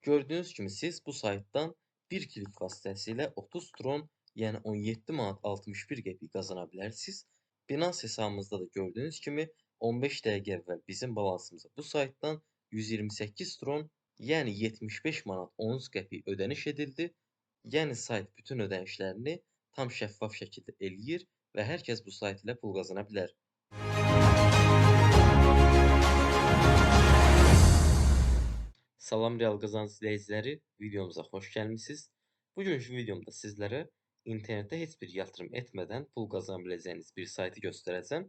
Gördüyünüz kimi siz bu saytdan bir klik vasitəsilə 30 tron, yəni 17 manat 61 qəpik qazana bilərsiniz. Binance hesabımızda da gördüyünüz kimi 15 dəqiqə əvvəl bizim balansımıza bu saytdan 128 tron, yəni 75 manat 13 qəpik ödəniş edildi. Yəni sayt bütün ödənişlərini tam şəffaf şəkildə eləyir və hər kəs bu sayt ilə pul qazana bilər. Salam Real Qazanc izləyiciləri, videomuza xoş gəlmisiniz. Bugünkü videomda sizlərə internetdə heç bir yatırım etmədən pul qazana biləcəyiniz bir saytı göstərəcəm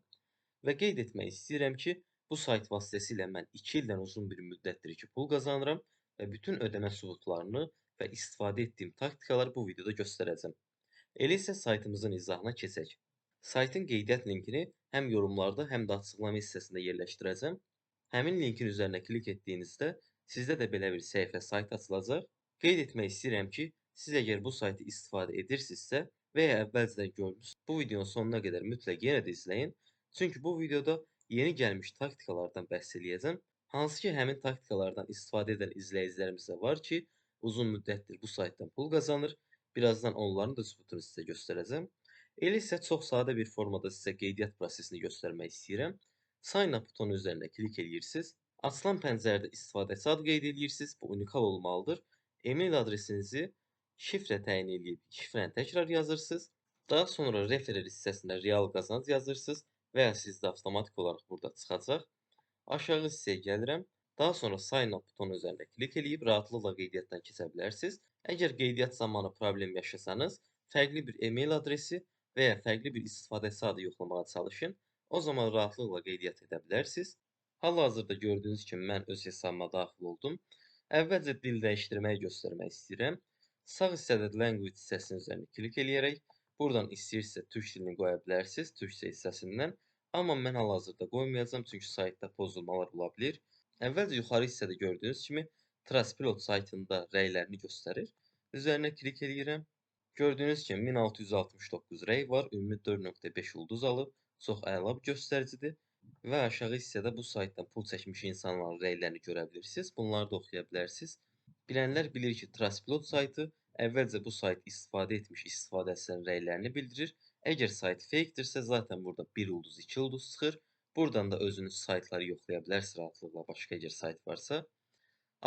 və qeyd etmək istəyirəm ki, bu sayt vasitəsilə mən 2 ildən uzun bir müddətdir ki, pul qazanıram və bütün ödəmə sübutlarını və istifadə etdiyim taktikaları bu videoda göstərəcəm. Elə isə saytımızın izahına keçək. Saytın qeydiyyat linkini həm yorumlarda, həm də açıqlama hissəsində yerləşdirəcəm. Həmin linkin üzərinə klik etdiyinizdə sizdə də belə bir səhifə, sayt açılacaq. Qeyd etmək istəyirəm ki, siz əgər bu saytı istifadə edirsinizsə və ya əvvəlcədən görmüsünüz, bu videonun sonuna qədər mütləq yenə də izləyin. Çünki bu videoda yeni gəlmiş taktikalardan bəhs eləyəcəm. Hansı ki, həmin taktikalardan istifadə edən izləyicilərimiz də var ki, uzun müddətdir bu saytdan pul qazanır. Birazdan onların da sübutunu sizə göstərəcəm. Elə isə çox sadə bir formada sizə qeydiyyat prosesini göstərmək istəyirəm. Sign up butonu üzərində klik edirsiniz. Açılan pəncərədə istifadəçi adı qeyd edirsiniz. Bu unikal olmalıdır. E-mail adresinizi şifrə təyin edib şifrəni təkrar yazırsınız. Daha sonra referer hissəsində real qazanc yazırsınız və ya sizdə avtomatik olaraq burada çıxacaq. Aşağı hissəyə gəlirəm. Daha sonra sign up butonu üzərində klik edib rahatlıqla qeydiyyatdan keçə bilərsiniz. Əgər qeydiyyat zamanı problem yaşasanız, fərqli bir e-mail adresi və ya fərqli bir istifadəçi adı yoxlamağa çalışın. O zaman rahatlıqla qeydiyyat edə bilərsiniz. Hal-hazırda gördüyünüz kimi mən öz hesabıma daxil oldum. Əvvəlcə dil dəyişdirməyi göstərmək istəyirəm. Sağ hissədə language hissəsinin üzərində klik eləyərək buradan istəyirsə türk dilini qoya bilərsiniz, türkcə hissəsindən. Amma mən hal-hazırda qoymayacağam, çünki saytda pozulmalar ola bilər. Əvvəlcə yuxarı hissədə gördüyünüz kimi Trustpilot saytında rəylərini göstərir. Üzərinə klik eləyirəm. Gördüyünüz kimi 1669 rəy var, ümumi 4.5 ulduz alıb, çox əla bir göstəricidir. Və aşağı hissədə bu saytdan pul çəkmiş insanların rəylərini görə bilirsiniz. Bunları da oxuya bilərsiniz. Bilənlər bilir ki, Trustpilot saytı əvvəlcə bu sayt istifadə etmiş istifadəçilərin rəylərini bildirir. Əgər sayt fake-dirsə, zaten burada 1 ulduz, 2 ulduz çıxır. Buradan da özünüz saytları yoxlaya bilərsiniz rahatlıqla, başqa əgər sayt varsa.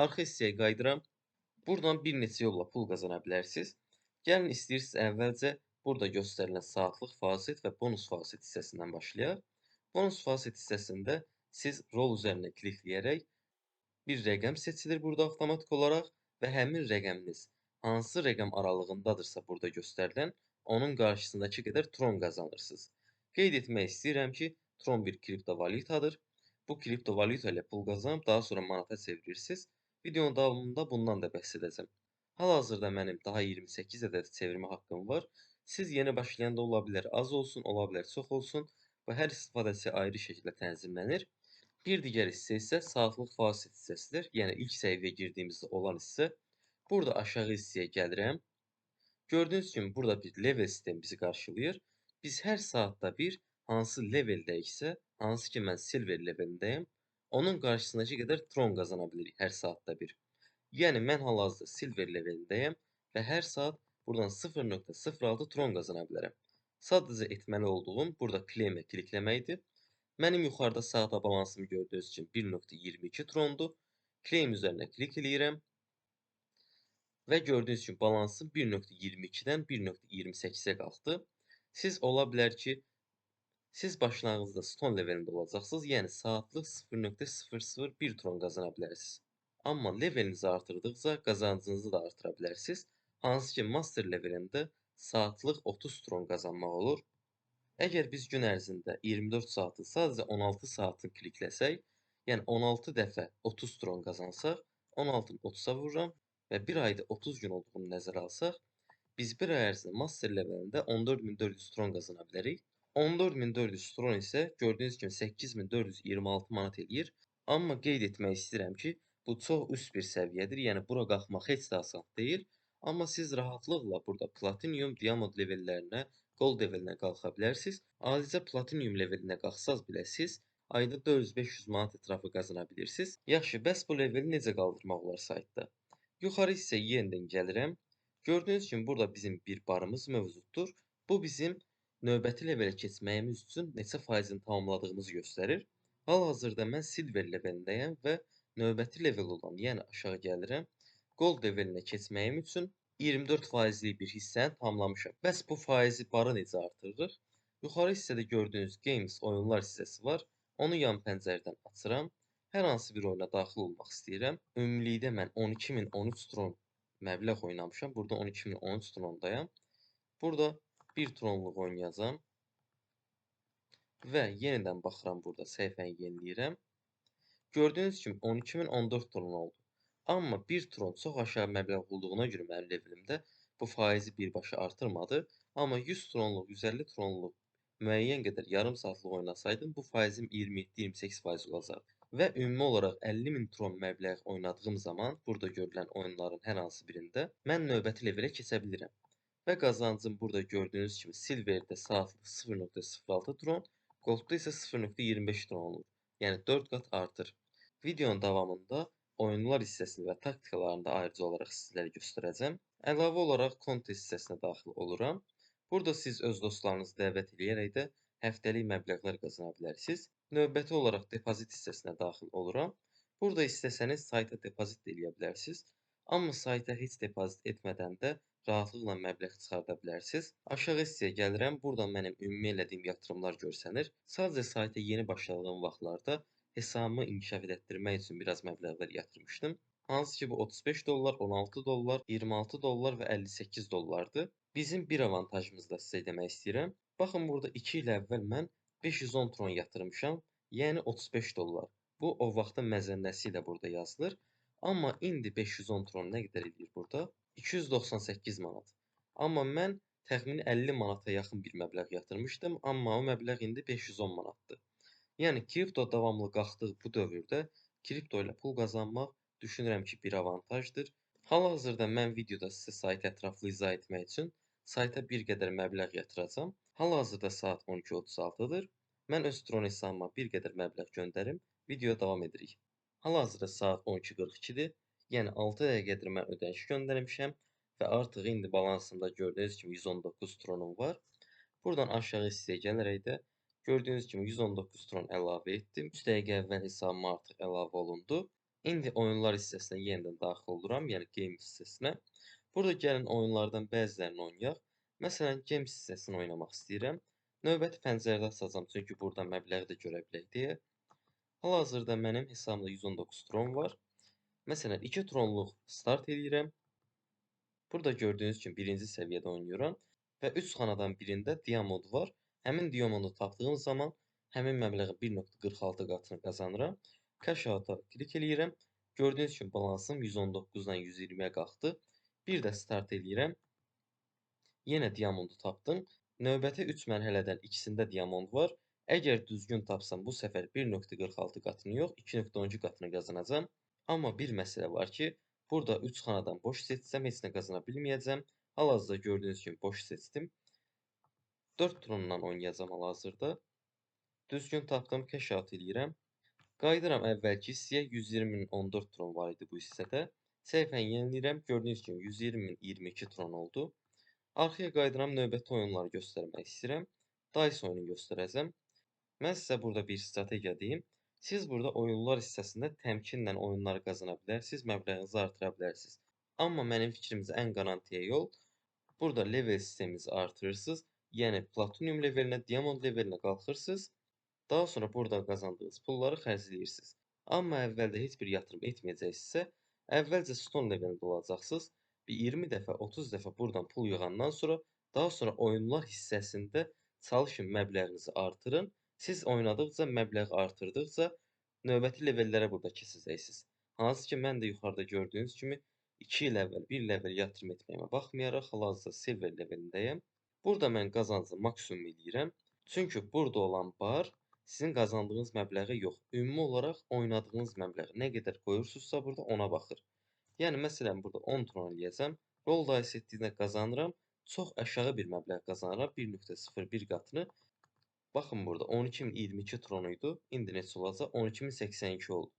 Arxa hissəyə qayıdıram. Buradan bir neçə yolla pul qazana bilərsiniz. Gəlin istəyirsiniz əvvəlcə burada göstərilən saatlıq fasit və bonus fasit hissəsindən başlayaq. Bonus fasit hissəsində siz rol üzərində klikləyərək bir rəqəm seçilir burada avtomatik olaraq və həmin rəqəminiz hansı rəqəm aralığındadırsa burada göstərilən, onun qarşısındakı qədər tron qazanırsınız. Qeyd etmək istəyirəm ki, tron bir kriptovalyutadır. Bu kriptovalyuta ilə pul qazanıb daha sonra manata çevirirsiniz. Videonun davamında bundan da bəhs edəcəm. Hal-hazırda mənim daha 28 ədəd çevirmə haqqım var. Siz yeni başlayanda ola bilər az olsun, ola bilər çox olsun. Və hər istifadəçi ayrı şəkildə tənzimlənir. Bir digər hissə isə saatlıq fasit hissəsidir. Yəni ilk səhifəyə girdiyimizdə olan hissə. Burada aşağı hissəyə gəlirəm. Gördüyünüz kimi burada bir level sistemi bizi qarşılayır. Biz hər saatda bir hansı leveldəyiksə, hansı ki mən silver levelindəyəm, onun qarşısındakı qədər tron qazana bilirik hər saatda bir. Yəni mən hal-hazırda silver levelindəyəm və hər saat buradan 0.06 tron qazana bilərəm. Sadəcə etməli olduğum burada claim'ə klikləməkdir. Mənim yuxarıda sağda balansımı gördüyünüz kimi 1.22 trondur. Claim üzərinə klik eləyirəm. Və gördüyünüz kimi balansım 1.22-dən 1.28-ə qalxdı. Siz ola bilər ki, siz başlanğıcda stone levelində olacaqsınız. Yəni saatlıq 0.001 tron qazana bilərsiniz. Amma levelinizi artırdıqca qazancınızı da artıra bilərsiniz. Hansı ki master levelində saatlıq 30 tron qazanmaq olur. Əgər biz gün ərzində 24 saatı sadəcə 16 saatını klikləsək, yəni 16 dəfə 30 tron qazansaq, 16-nı 30-a vururam və bir ayda 30 gün olduğunu nəzərə alsaq, biz bir ay ərzində master levelində 14400 tron qazana bilərik. 14400 tron isə gördüyünüz kimi 8426 manat eləyir. Amma qeyd etmək istəyirəm ki, bu çox üst bir səviyyədir. Yəni bura qalxmaq heç də asan deyil. Amma siz rahatlıqla burada platinum, diamond levellərinə, gold levelinə qalxa bilərsiniz. Adicə platinum levelinə qalxsaz belə siz ayda 400-500 manat ətrafı qazana bilirsiniz. Yaxşı, bəs bu leveli necə qaldırmaq olar saytda? Yuxarı hissəyə yenidən gəlirəm. Gördüyünüz kimi burada bizim bir barımız mövcuddur. Bu bizim növbəti levelə keçməyimiz üçün neçə faizini tamamladığımızı göstərir. Hal-hazırda mən silver levelindəyəm və növbəti level olan, yəni aşağı gəlirəm. Gold levelinə keçməyim üçün 24%lik bir hissəni tamamlamışam. Bəs bu faizi barı necə artırırıq? Yuxarı hissədə gördüyünüz Games oyunlar hissəsi var. Onu yan pəncərədən açıram. Hər hansı bir oyuna daxil olmaq istəyirəm. Ümumilikdə mən 12013 tron məbləğ oynamışam. Burada 12013 trondayam. Burada 1 tronluq oynayacağam. Və yenidən baxıram burada səhifəni yeniləyirəm. Gördüyünüz kimi 12014 tron oldu. Amma 1 tron çox aşağı məbləğ olduğuna görə mənim levelimdə bu faizi birbaşa artırmadı. Amma 100 tronluq, 150 tronluq müəyyən qədər yarım saatlıq oynasaydım bu faizim 27-28% olacaq. Və ümumi olaraq 50.000 tron məbləğ oynadığım zaman burada görülən oyunların hər hansı birində mən növbəti levelə keçə bilirəm. Və qazancım burada gördüyünüz kimi silverdə saatlıq 0.06 tron, goldda isə 0.25 tron olur. Yəni 4 qat artır. Videonun davamında oyunlar hissəsini və taktikalarını da ayrıca olaraq sizlərə göstərəcəm. Əlavə olaraq kontest hissəsinə daxil oluram. Burada siz öz dostlarınızı dəvət edərək də həftəlik məbləğlər qazana bilərsiniz. Növbəti olaraq depozit hissəsinə daxil oluram. Burada istəsəniz sayta depozit eləyə bilərsiniz. Amma sayta heç depozit etmədən də rahatlıqla məbləğ çıxarda bilərsiniz. Aşağı hissəyə gəlirəm. Burada mənim ümumi elədiyim yatırımlar görsənir. Sadəcə sayta yeni başladığım vaxtlarda hesabımı inkişaf etdirmək üçün biraz məbləğlər yatırmışdım. Hansı ki bu 35 dollar, 16 dollar, 26 dollar və 58 dollardır. Bizim bir avantajımızı da sizə demək istəyirəm. Baxın burada 2 il əvvəl mən 510 tron yatırmışam, yəni 35 dollar. Bu o vaxtın məzənnəsi ilə burada yazılır. Amma indi 510 tron nə qədər edir burada? 298 manat. Amma mən təxmini 50 manata yaxın bir məbləğ yatırmışdım, amma o məbləğ indi 510 manatdır. Yəni kripto davamlı qalxdığı bu dövrdə kripto ilə pul qazanmaq düşünürəm ki, bir avantajdır. Hal-hazırda mən videoda sizə saytı ətraflı izah etmək üçün sayta bir qədər məbləğ yatıracağam. Hal-hazırda saat 12:36-dır. Mən öz Tron hesabıma bir qədər məbləğ göndərim, videoya davam edirik. Hal-hazırda saat 12:42-dir. Yəni 6 dəqiqədir mən ödəniş göndərmişəm və artıq indi balansımda gördüyünüz kimi 119 tronum var. Buradan aşağı hissəyə gələrək də gördüyünüz kimi 119 tron əlavə etdim. 3 dəqiqə əvvəl hesabıma artıq əlavə olundu. İndi oyunlar hissəsinə yenidən daxil oluram, yəni Games hissəsinə. Burada gəlin oyunlardan bəzilərini oynayaq. Məsələn, Games hissəsini oynamaq istəyirəm. Növbəti pəncərədə açacağam, çünki burada məbləği də görə bilək deyə. Hal-hazırda mənim hesabımda 119 tron var. Məsələn, 2 tronluq start eləyirəm. Burada gördüyünüz kimi birinci səviyyədə oynayıram və 3 xanadan birində diamond var. Həmin diamondu tapdığım zaman həmin məbləğin 1.46 qatını qazanıram. Cash out'a klik eləyirəm. Gördüyünüz kimi balansım 119-dan 120-yə qalxdı. Bir də start eləyirəm. Yenə diamondu tapdım. Növbəti 3 mərhələdən ikisində diamond var. Əgər düzgün tapsam bu səfər 1.46 qatını yox, 2.12 qatını qazanacam. Amma bir məsələ var ki, burada 3 xanadan boş seçsəm heç nə qazana bilməyəcəm. Hal-hazırda gördüyünüz kimi boş seçdim. 4 trondan oynayacam hal-hazırda. Düzgün tapdım, cash out eləyirəm. Qayıdıram əvvəlki hissəyə, 120.014 tron var idi bu hissədə. Səhifəni yeniləyirəm, gördüyünüz kimi 120.022 tron oldu. Arxaya qayıdıram, növbəti oyunları göstərmək istəyirəm. Dice oyunu göstərəcəm. Mən sizə burada bir strategiya deyim. Siz burada oyunlar hissəsində təmkinlə oyunları qazana bilərsiniz, məbləğinizi artıra bilərsiniz. Amma mənim fikrimcə ən qarantiyə yol burada level sisteminizi artırırsınız. Yəni Platinum levelinə, Diamond levelinə qalxırsınız. Daha sonra burada qazandığınız pulları xərcləyirsiniz. Amma əvvəldə heç bir yatırım etməyəcəksinizsə, əvvəlcə Stone levelində olacaqsınız. Bir 20 dəfə, 30 dəfə buradan pul yığandan sonra, daha sonra oyunlar hissəsində çalışın məbləğinizi artırın. Siz oynadıqca, məbləği artırdıqca növbəti levellərə burada keçəcəksiniz. Hansı ki, mən də yuxarıda gördüyünüz kimi 2 il əvvəl, 1 il əvvəl yatırım etməyimə baxmayaraq, hal-hazırda silver levelindəyəm. Burada mən qazancı maksimum eləyirəm. Çünki burada olan bar sizin qazandığınız məbləğə yox, ümumi olaraq oynadığınız məbləğ nə qədər qoyursunuzsa burada ona baxır. Yəni məsələn burada 10 tron eləyəcəm. Roll dice etdiyində qazanıram. Çox aşağı bir məbləğ qazanıram. 1.01 qatını. Baxın burada 12.022 tron idi. İndi neçə olacaq? 12.082 oldu.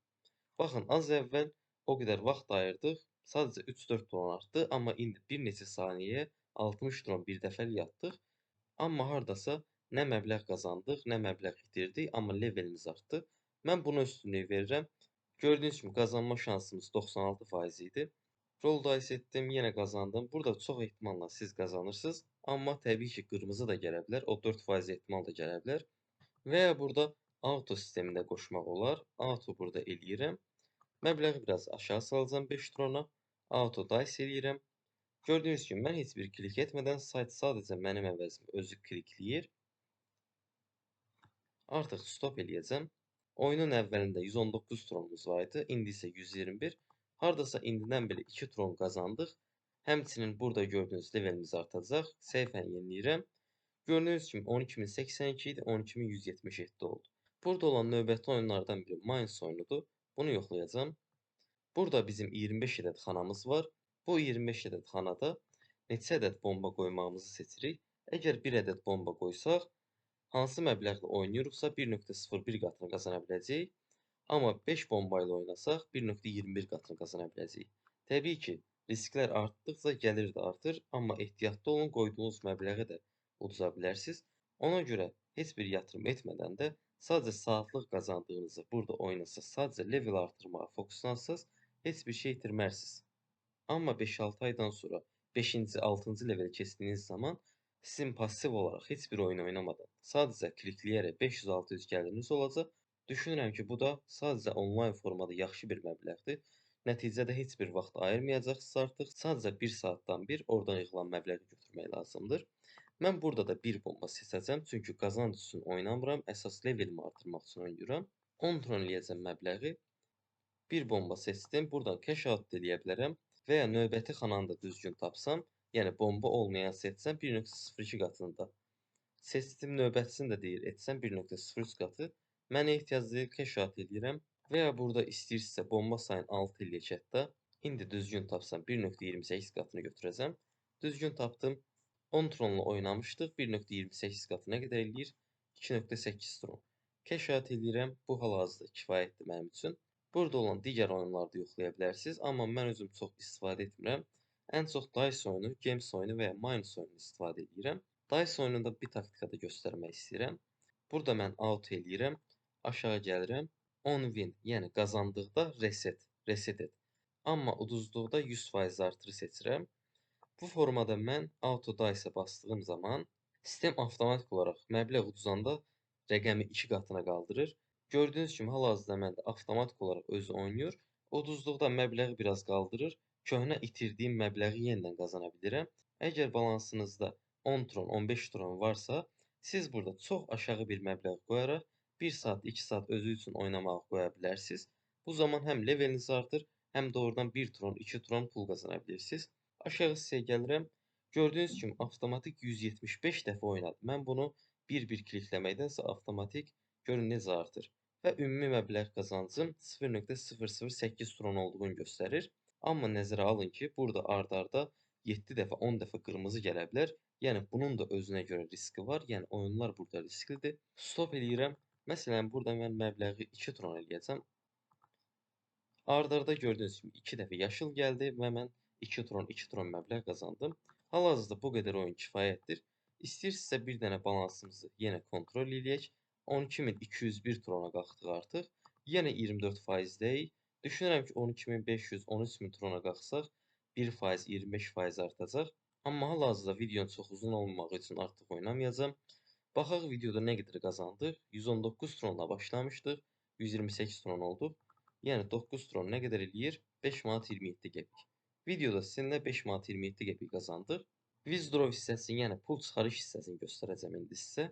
Baxın az əvvəl o qədər vaxt ayırdıq. sadəcə 3-4 tron artdı, amma indi bir neçə saniyəyə 60 tron bir dəfəlik atdıq. Amma hardasa nə məbləğ qazandıq, nə məbləğ itirdik, amma levelimiz artdı. Mən buna üstünlük verirəm. Gördüyünüz kimi qazanma şansımız 96% idi. Roll dice etdim, yenə qazandım. Burada çox ehtimalla siz qazanırsınız, amma təbii ki, qırmızı da gələ bilər, o 4% ehtimal da gələ bilər. Və ya burada auto sistemində qoşmaq olar. Auto burada eləyirəm. Məbləği biraz aşağı salacağım 5 trona. Auto dice eləyirəm. Gördüyünüz kimi mən heç bir klik etmədən sayt sadəcə mənim əvəzimə özü klikləyir. Artıq stop eləyəcəm. Oyunun əvvəlində 119 tronumuz var idi, indi isə 121. Hardasa indidən belə 2 tron qazandıq. Həmçinin burada gördüyünüz levelimiz artacaq. Səhifəni yeniləyirəm. Gördüyünüz kimi 12082 idi, 12177 oldu. Burada olan növbəti oyunlardan biri Mines oyunudur. Bunu yoxlayacağım. Burada bizim 25 ədəd xanamız var. Bu 25 ədəd xanada neçə ədəd bomba qoymağımızı seçirik. Əgər 1 ədəd bomba qoysaq, hansı məbləğlə oynayırıqsa 1.01 qatını qazana biləcəyik. Amma 5 bomba ilə oynasaq 1.21 qatını qazana biləcəyik. Təbii ki, risklər artdıqca gəlir də artır, amma ehtiyatlı olun, qoyduğunuz məbləği də uduza bilərsiniz. Ona görə heç bir yatırım etmədən də sadəcə saatlıq qazandığınızı burada oynasaq, sadəcə level artırmağa fokuslansaq, heç bir şey itirmərsiniz. Amma 5-6 aydan sonra 5-ci, 6-cı leveli keçdiyiniz zaman sizin passiv olaraq heç bir oyun oynamadan sadəcə klikləyərək 500-600 gəliriniz olacaq. Düşünürəm ki, bu da sadəcə onlayn formada yaxşı bir məbləğdir. Nəticədə heç bir vaxt ayırmayacaqsınız artıq. Sadəcə 1 saatdan bir oradan yığılan məbləği götürmək lazımdır. Mən burada da bir bomba seçəcəm, çünki qazanc üçün oynamıram, əsas levelimi artırmaq üçün oynayıram. 10 tron eləyəcəm məbləği. Bir bomba seçdim. Buradan cash out eləyə bilərəm və ya növbəti xananı da düzgün tapsam, yəni bomba olmayan seçsəm 1.02 qatında. Seçdim növbətisini də deyir etsəm 1.03 qatı. Mənə ehtiyac deyil, cash out eləyirəm və ya burada istəyirsinizsə bomba sayını 6 eləyək hətta. İndi düzgün tapsam 1.28 qatını götürəcəm. Düzgün tapdım. 10 tronla oynamışdıq. 1.28 qatı nə qədər eləyir? 2.8 tron. Cash out eləyirəm. Bu hal-hazırda kifayətdir mənim üçün. Burada olan digər oyunlarda yoxlaya bilərsiniz, amma mən özüm çox istifadə etmirəm. Ən çox Dice oyunu, Games oyunu və ya Mines oyunu istifadə edirəm. Dice oyununda bir taktika da göstərmək istəyirəm. Burada mən out eləyirəm, aşağı gəlirəm. 10 win, yəni qazandıqda reset et. Amma uduzduqda 100% artırı seçirəm. Bu formada mən auto dice-ə bastığım zaman sistem avtomatik olaraq məbləğ uduzanda rəqəmi 2 qatına qaldırır. Gördüyünüz kimi hal-hazırda məndə avtomatik olaraq özü oynayır. Uduzduqda məbləği biraz qaldırır. Köhnə itirdiyim məbləği yenidən qazana bilirəm. Əgər balansınızda 10 tron, 15 tron varsa, siz burada çox aşağı bir məbləğ qoyaraq 1 saat, 2 saat özü üçün oynamağa qoya bilərsiniz. Bu zaman həm leveliniz artır, həm də oradan 1 tron, 2 tron pul qazana bilirsiniz. Aşağı hissəyə gəlirəm. Gördüyünüz kimi avtomatik 175 dəfə oynadı. Mən bunu bir-bir klikləməkdənsə avtomatik görün necə artır. Və ümumi məbləğ qazancım 0.008 tron olduğunu göstərir. Amma nəzərə alın ki, burada ard-arda 7 dəfə, 10 dəfə qırmızı gələ bilər. Yəni bunun da özünə görə riski var. Yəni oyunlar burada risklidir. Stop eləyirəm. Məsələn, burada mən məbləği 2 tron eləyəcəm. Ard-arda gördüyünüz kimi 2 dəfə yaşıl gəldi və mən 2 tron məbləğ qazandım. Hal-hazırda bu qədər oyun kifayətdir. İstəyirsinizsə bir dənə balansımızı yenə kontrol eləyək. 12201 trona qalxdıq artıq. Yenə 24%-deyik. Düşünürəm ki, 12500, 13000 trona qalxsaq 1%, 25% artacaq. Amma hal-hazırda videonun çox uzun olmaması üçün artıq oynamayacağam. Baxaq videoda nə qədər qazandıq. 119 tronla başlamışdıq. 128 tron olduq. Yəni 9 tron nə qədər eləyir? 5 manat 27 qəpik. Videoda sizinlə 5 manat 27 qəpik qazandıq. Withdraw hissəsini, yəni pul çıxarış hissəsini göstərəcəm indi sizə.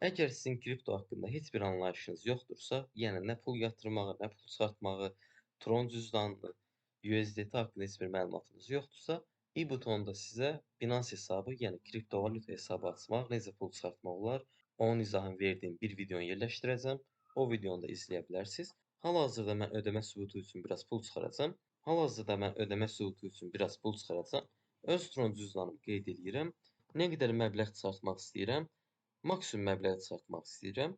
Əgər sizin kripto haqqında heç bir anlayışınız yoxdursa, yəni nə pul yatırmağı, nə pul çıxartmağı, Tron cüzdanını, USDT haqqında heç bir məlumatınız yoxdursa, i-butonda sizə Binance hesabı, yəni kriptovalyuta hesabı açmaq, necə pul çıxartmaq olar, onun izahını verdiyim bir videonu yerləşdirəcəm. O videonu da izləyə bilərsiniz. Hal-hazırda mən ödəmə sübutu üçün biraz pul çıxaracağam. Hal-hazırda mən ödəmə sübutu üçün biraz pul çıxaracağam. Öz Tron cüzdanımı qeyd edirəm. Nə qədər məbləğ çıxartmaq istəyirəm. Maksimum məbləği çıxartmaq istəyirəm.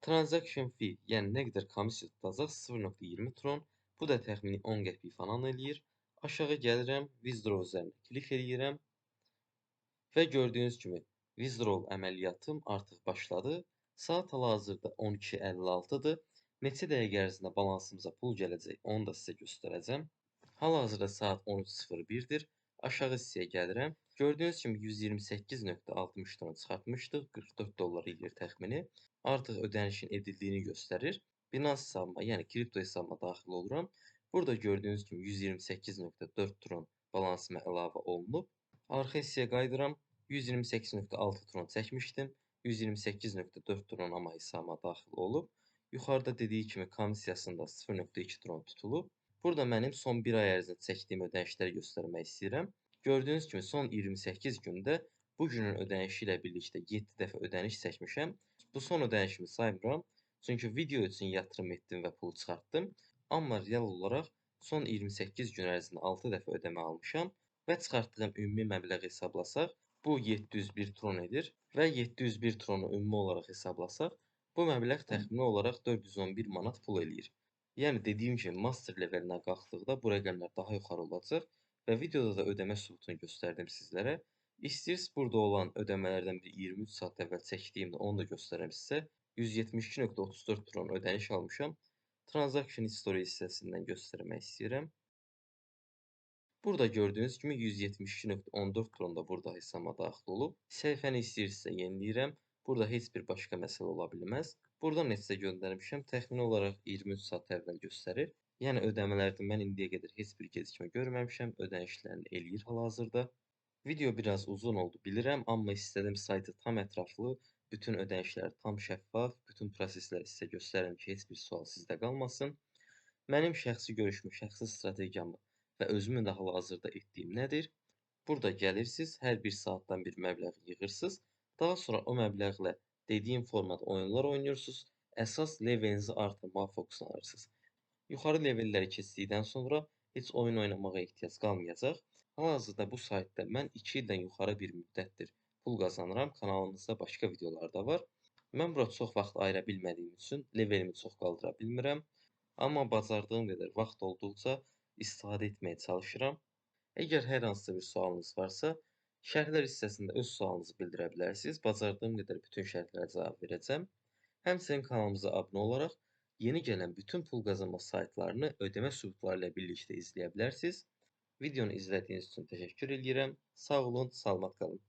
Transaction fee, yəni nə qədər komissiya tutacaq 0.20 tron. Bu da təxmini 10 qəpik falan eləyir. Aşağı gəlirəm, withdraw üzərinə klik eləyirəm və gördüyünüz kimi withdraw əməliyyatım artıq başladı. Saat hal-hazırda 12:56-dır. Neçə dəqiqə ərzində balansımıza pul gələcək, onu da sizə göstərəcəm. Hal-hazırda saat 13:01-dir. Aşağı hissəyə gəlirəm. Gördüyünüz kimi 128.60 tron çıxartmışdıq. 44 dollar eləyir təxmini. Artıq ödənişin edildiyini göstərir. Binance hesabıma, yəni kripto hesabıma daxil oluram. Burada gördüyünüz kimi 128.4 tron balansıma əlavə olunub. Arxa hissəyə qayıdıram. 128.6 tron çəkmişdim. 128.4 tron amma hesabıma daxil olub. Yuxarıda dediyi kimi komissiyasında 0.2 tron tutulub. Burada mənim son 1 ay ərzində çəkdiyim ödənişləri göstərmək istəyirəm. Gördüyünüz kimi son 28 gündə bu günün ödənişi ilə birlikdə 7 dəfə ödəniş çəkmişəm. Bu son ödənişimi saymıram. Çünki video üçün yatırım etdim və pul çıxartdım. Amma real olaraq son 28 gün ərzində 6 dəfə ödəmə almışam və çıxartdığım ümumi məbləği hesablasaq, bu 701 tron edir və 701 tronu ümumi olaraq hesablasaq, bu məbləğ təxmini olaraq 411 manat pul eləyir. Yəni dediyim kimi master levelinə qalxdıqda bu rəqəmlər daha yuxarı olacaq və videoda da ödəmə sübutunu göstərdim sizlərə. İstəyirsiniz burada olan ödəmələrdən bir 23 saat əvvəl çəkdiyimdə onu da göstərəm sizə. 172.34 tron ödəniş almışam. Transaction history hissəsindən göstərmək istəyirəm. Burada gördüyünüz kimi 172.14 tron da burada hesabıma daxil olub. Səhifəni istəyirsinizsə yeniləyirəm. Burada heç bir başqa məsələ ola bilməz. Burada neçə göndərmişəm, təxmini olaraq 23 saat əvvəl göstərir. Yəni ödəmələrdə mən indiyə qədər heç bir gecikmə görməmişəm, ödənişlərini eləyir hal-hazırda. Video biraz uzun oldu bilirəm, amma istədim saytı tam ətraflı, bütün ödənişləri tam şəffaf, bütün prosesləri sizə göstərim ki, heç bir sual sizdə qalmasın. Mənim şəxsi görüşümü, şəxsi strategiyamı və özümün də hal-hazırda etdiyim nədir? Burada gəlirsiniz, hər bir saatdan bir məbləğ yığırsınız. Daha sonra o məbləğlə dediyim formada oyunlar oynayırsınız. Əsas levelinizi artırmağa fokuslanırsınız. Yuxarı levelləri keçdikdən sonra heç oyun oynamağa ehtiyac qalmayacaq. Hal-hazırda bu saytda mən 2 ildən yuxarı bir müddətdir pul qazanıram. Kanalımızda başqa videolar da var. Mən bura çox vaxt ayıra bilmədiyim üçün levelimi çox qaldıra bilmirəm. Amma bacardığım qədər vaxt olduqca istifadə etməyə çalışıram. Əgər hər hansısa bir sualınız varsa, şərhlər hissəsində öz sualınızı bildirə bilərsiniz. Bacardığım qədər bütün şərhlərə cavab verəcəm. Həmçinin kanalımıza abunə olaraq yeni gələn bütün pul qazanma saytlarını ödəmə sübutları ilə birlikdə izləyə bilərsiniz. Videonu izlədiyiniz üçün təşəkkür edirəm. Sağ olun, salamat qalın.